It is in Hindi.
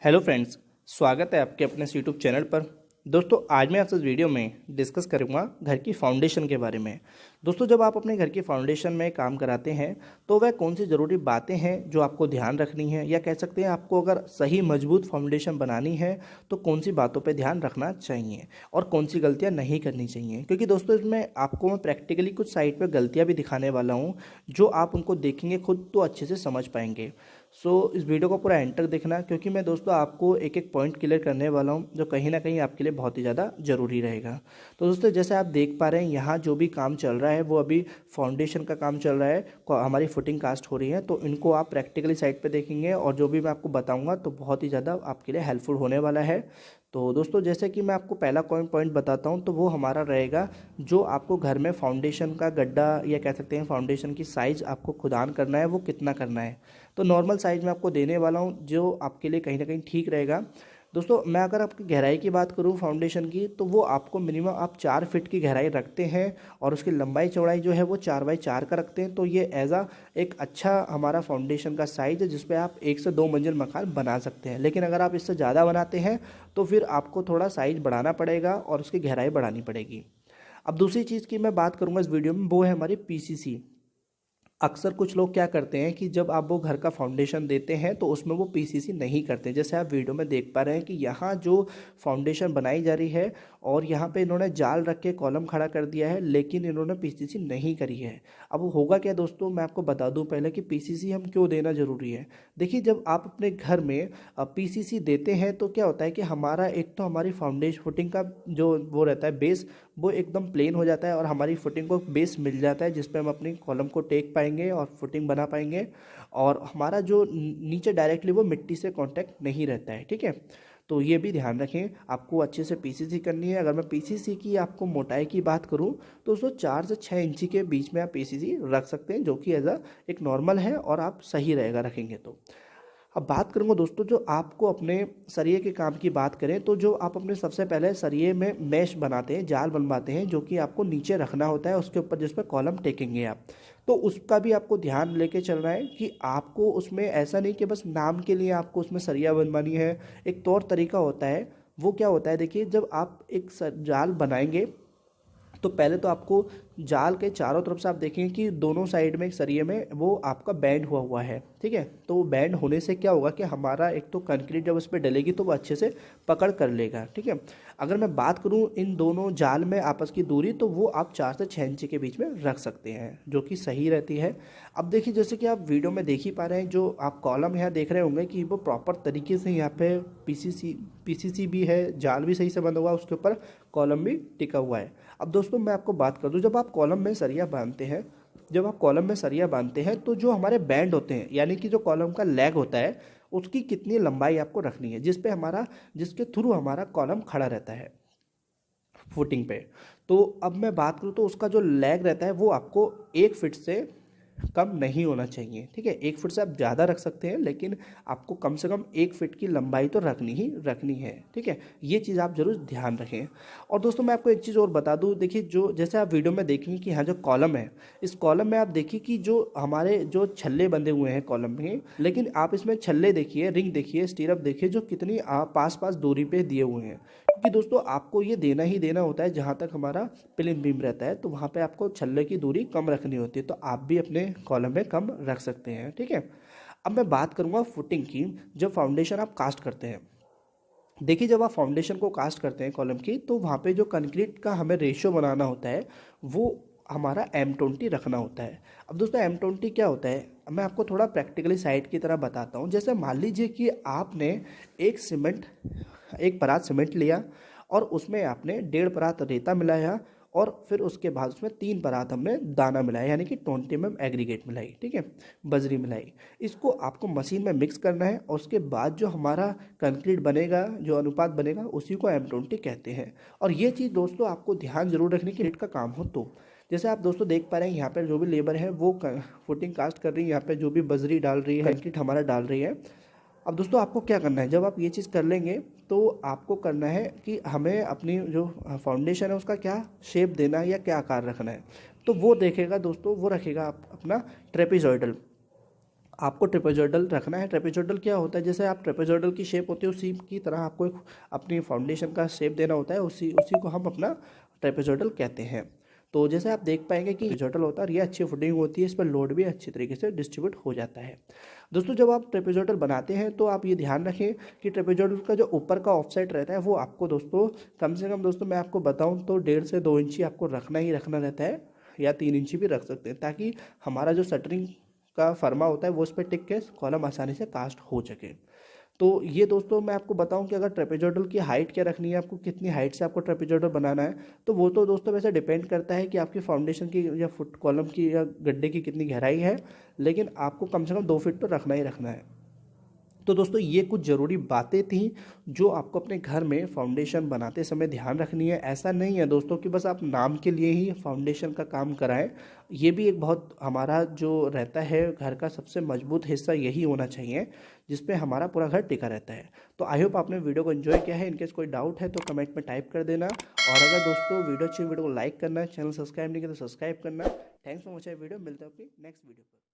हेलो फ्रेंड्स, स्वागत है आपके अपने यूट्यूब चैनल पर। दोस्तों, आज मैं आपसे इस वीडियो में डिस्कस करूंगा घर की फाउंडेशन के बारे में। दोस्तों, जब आप अपने घर की फाउंडेशन में काम कराते हैं तो वह कौन सी ज़रूरी बातें हैं जो आपको ध्यान रखनी है, या कह सकते हैं आपको अगर सही मजबूत फाउंडेशन बनानी है तो कौन सी बातों पर ध्यान रखना चाहिए और कौन सी गलतियाँ नहीं करनी चाहिए। क्योंकि दोस्तों, इसमें आपको मैं प्रैक्टिकली कुछ साइड पर गलतियाँ भी दिखाने वाला हूँ, जो आप उनको देखेंगे खुद तो अच्छे से समझ पाएंगे। इस वीडियो को पूरा एंड तक देखना, क्योंकि मैं दोस्तों आपको एक एक पॉइंट क्लियर करने वाला हूं जो कहीं ना कहीं आपके लिए बहुत ही ज़्यादा ज़रूरी रहेगा। तो दोस्तों, जैसे आप देख पा रहे हैं यहाँ जो भी काम चल रहा है वो अभी फाउंडेशन का काम चल रहा है। हमारी फुटिंग कास्ट हो रही है, तो इनको आप प्रैक्टिकली साइड पे देखेंगे और जो भी मैं आपको बताऊँगा तो बहुत ही ज़्यादा आपके लिए हेल्पफुल होने वाला है। तो दोस्तों, जैसे कि मैं आपको पहला पॉइंट बताता हूँ, तो वो हमारा रहेगा जो आपको घर में फाउंडेशन का गड्ढा या कह सकते हैं फाउंडेशन की साइज़ आपको खुदान करना है वो कितना करना है। तो नॉर्मल साइज़ मैं आपको देने वाला हूँ जो आपके लिए कहीं ना कहीं ठीक रहेगा। दोस्तों, मैं अगर आपकी गहराई की बात करूँ फाउंडेशन की, तो वो आपको मिनिमम आप 4 फीट की गहराई रखते हैं और उसकी लंबाई चौड़ाई जो है वो 4x4 का रखते हैं। तो ये एज आ एक अच्छा हमारा फाउंडेशन का साइज़ है जिसपे आप 1 से 2 मंजिल मकान बना सकते हैं। लेकिन अगर आप इससे ज़्यादा बनाते हैं तो फिर आपको थोड़ा साइज़ बढ़ाना पड़ेगा और उसकी गहराई बढ़ानी पड़ेगी। अब दूसरी चीज़ की मैं बात करूँगा इस वीडियो में, वो है हमारी पीसीसी। अक्सर कुछ लोग क्या करते हैं कि जब आप वो घर का फाउंडेशन देते हैं तो उसमें वो पीसीसी नहीं करते। जैसे आप वीडियो में देख पा रहे हैं कि यहाँ जो फाउंडेशन बनाई जा रही है और यहाँ पे इन्होंने जाल रख के कॉलम खड़ा कर दिया है, लेकिन इन्होंने पीसीसी नहीं करी है। अब होगा क्या दोस्तों, मैं आपको बता दूं पहले कि पीसीसी हम क्यों देना ज़रूरी है। देखिए, जब आप अपने घर में पीसीसी देते हैं तो क्या होता है कि हमारा एक तो हमारी फाउंडेशन फुटिंग का जो वो रहता है बेस, वो एकदम प्लेन हो जाता है और हमारी फुटिंग को बेस मिल जाता है जिस पे हम अपनी कॉलम को टेक पाएंगे और फुटिंग बना पाएंगे। और हमारा जो नीचे डायरेक्टली वो मिट्टी से कांटेक्ट नहीं रहता है। ठीक है, तो ये भी ध्यान रखें, आपको अच्छे से पीसीसी करनी है। अगर मैं पीसीसी की आपको मोटाई की बात करूं तो उसको 4 से 6 इंची के बीच में आप पीसीसी रख सकते हैं, जो कि एज अ एक नॉर्मल है और आप सही रहेगा रखेंगे तो। अब बात करूँगा दोस्तों, जो आपको अपने सरिये के काम की बात करें तो जो आप अपने सबसे पहले सरिये में मैश बनाते हैं, जाल बनवाते हैं, जो कि आपको नीचे रखना होता है उसके ऊपर जिस पर कॉलम टेकेंगे आप। तो उसका भी आपको ध्यान लेके चलना है कि आपको उसमें ऐसा नहीं कि बस नाम के लिए आपको उसमें सरिया बनवानी है। एक तौर तरीका होता है। वो क्या होता है, देखिए, जब आप एक जाल बनाएंगे तो पहले तो आपको जाल के चारों तरफ से आप देखेंगे कि दोनों साइड में एक सरिये में वो आपका बैंड हुआ हुआ है। ठीक है, तो वो बैंड होने से क्या होगा कि हमारा एक तो कंक्रीट जब उस पर डलेगी तो वो अच्छे से पकड़ कर लेगा। ठीक है, अगर मैं बात करूँ इन दोनों जाल में आपस की दूरी, तो वो आप 4 से 6 इंची के बीच में रख सकते हैं, जो कि सही रहती है। अब देखिए, जैसे कि आप वीडियो में देख ही पा रहे हैं, जो आप कॉलम यहाँ देख रहे होंगे कि वो प्रॉपर तरीके से यहाँ पे पीसीसी भी है, जाल भी सही से बंधा हुआ है, उसके ऊपर कॉलम भी टिका हुआ है। अब दोस्तों, मैं आपको बात कर दूं, जब आप कॉलम में सरिया बांधते हैं, तो जो हमारे बैंड होते हैं, यानी कि जो कॉलम का लेग होता है, उसकी कितनी लंबाई आपको रखनी है जिसके थ्रू हमारा कॉलम खड़ा रहता है फुटिंग पे। तो अब मैं बात करूँ तो उसका जो लेग रहता है वो आपको 1 फीट से कम नहीं होना चाहिए। ठीक है, 1 फीट से आप ज़्यादा रख सकते हैं, लेकिन आपको कम से कम 1 फीट की लंबाई तो रखनी ही रखनी है। ठीक है, ये चीज़ आप जरूर ध्यान रखें। और दोस्तों, मैं आपको एक चीज़ और बता दूं, देखिए, जो जैसे आप वीडियो में देखेंगे कि यहाँ जो कॉलम है, इस कॉलम में आप देखिए कि जो हमारे जो छल्ले बंधे हुए हैं कॉलम में, लेकिन आप इसमें छल्ले देखिए, रिंग देखिए, स्टीरअप देखिए, जो कितनी पास पास दूरी पे दिए हुए हैं। क्योंकि दोस्तों, आपको ये देना ही देना होता है जहाँ तक हमारा प्लेन बीम रहता है, तो वहाँ पे आपको छल्ले की दूरी कम रखनी होती है, तो आप भी अपने कॉलम में कम रख सकते हैं। ठीक है, अब मैं बात करूँगा फुटिंग की। जब फाउंडेशन आप कास्ट करते हैं, देखिए, जब आप फाउंडेशन को कास्ट करते हैं कॉलम की, तो वहाँ पे जो कंक्रीट का हमें रेशियो बनाना होता है वो हमारा M20 रखना होता है। अब दोस्तों, M20 क्या होता है, मैं आपको थोड़ा प्रैक्टिकली साइड की तरह बताता हूँ। जैसे मान लीजिए कि आपने एक परात सीमेंट लिया और उसमें आपने 1.5 परात रेता मिलाया और फिर उसके बाद उसमें 3 परात हमने दाना मिलाया, यानी कि 20 mm एग्रीगेट मिलाई। ठीक है, बजरी मिलाई। इसको आपको मशीन में मिक्स करना है और उसके बाद जो हमारा कंक्रीट बनेगा, जो अनुपात बनेगा, उसी को M20 कहते हैं। और ये चीज़ दोस्तों आपको ध्यान जरूर रखनी कि रेट का काम हो। तो जैसे आप दोस्तों देख पा रहे हैं, यहाँ पर जो भी लेबर है वो फुटिंग कास्ट कर रही है, यहाँ पे जो भी बजरी डाल रही है, कंक्रीट हमारा डाल रही है। अब दोस्तों, आपको क्या करना है, जब आप ये चीज़ कर लेंगे तो आपको करना है कि हमें अपनी जो फाउंडेशन है उसका क्या शेप देना है या क्या आकार रखना है। तो वो देखेगा दोस्तों, वो रखेगा अपना ट्रेपेजॉइडल। आपको ट्रेपेजॉइडल रखना है। ट्रेपेजॉइडल क्या होता है, जैसे आप ट्रेपेजॉइडल की शेप होती है उसी की तरह आपको एक अपनी फाउंडेशन का शेप देना होता है, उसी उसी को हम अपना ट्रेपेजॉइडल कहते हैं। तो जैसे आप देख पाएंगे कि ट्रेपेजॉइडल होता है, ये अच्छी फुटिंग होती है, इस पर लोड भी अच्छी तरीके से डिस्ट्रीब्यूट हो जाता है। दोस्तों जब आप ट्रेपेजॉइडल बनाते हैं तो आप ये ध्यान रखें कि ट्रेपेजॉइडल का जो ऊपर का ऑफसेट रहता है वो आपको दोस्तों कम से कम, दोस्तों मैं आपको बताऊं तो 1.5 से 2 इंची आपको रखना ही रखना रहता है, या 3 इंची भी रख सकते हैं, ताकि हमारा जो शटरिंग का फर्मा होता है वो उस पर टिक के कॉलम आसानी से कास्ट हो सके। तो ये दोस्तों मैं आपको बताऊं कि अगर ट्रेपेजॉइडल की हाइट क्या रखनी है, आपको कितनी हाइट से आपको ट्रेपेजॉइडल बनाना है, तो वो तो दोस्तों वैसे डिपेंड करता है कि आपकी फाउंडेशन की या फुट कॉलम की या गड्ढे की कितनी गहराई है, लेकिन आपको कम से कम 2 फीट तो रखना ही रखना है। तो दोस्तों ये कुछ ज़रूरी बातें थी जो आपको अपने घर में फाउंडेशन बनाते समय ध्यान रखनी है। ऐसा नहीं है दोस्तों कि बस आप नाम के लिए ही फाउंडेशन का काम कराएं, ये भी एक बहुत हमारा जो रहता है घर का सबसे मजबूत हिस्सा यही होना चाहिए जिस पे हमारा पूरा घर टिका रहता है। तो आई होप आपने वीडियो को एंजॉय किया है। इनकेस कोई डाउट है तो कमेंट में टाइप कर देना, और अगर दोस्तों वीडियो अच्छी वीडियो को लाइक करना है, चैनल सब्सक्राइब नहीं किया तो सब्सक्राइब करना। थैंक्स फॉर वॉचिंग वीडियो, मिलते हैं अपनी नेक्स्ट वीडियो पर।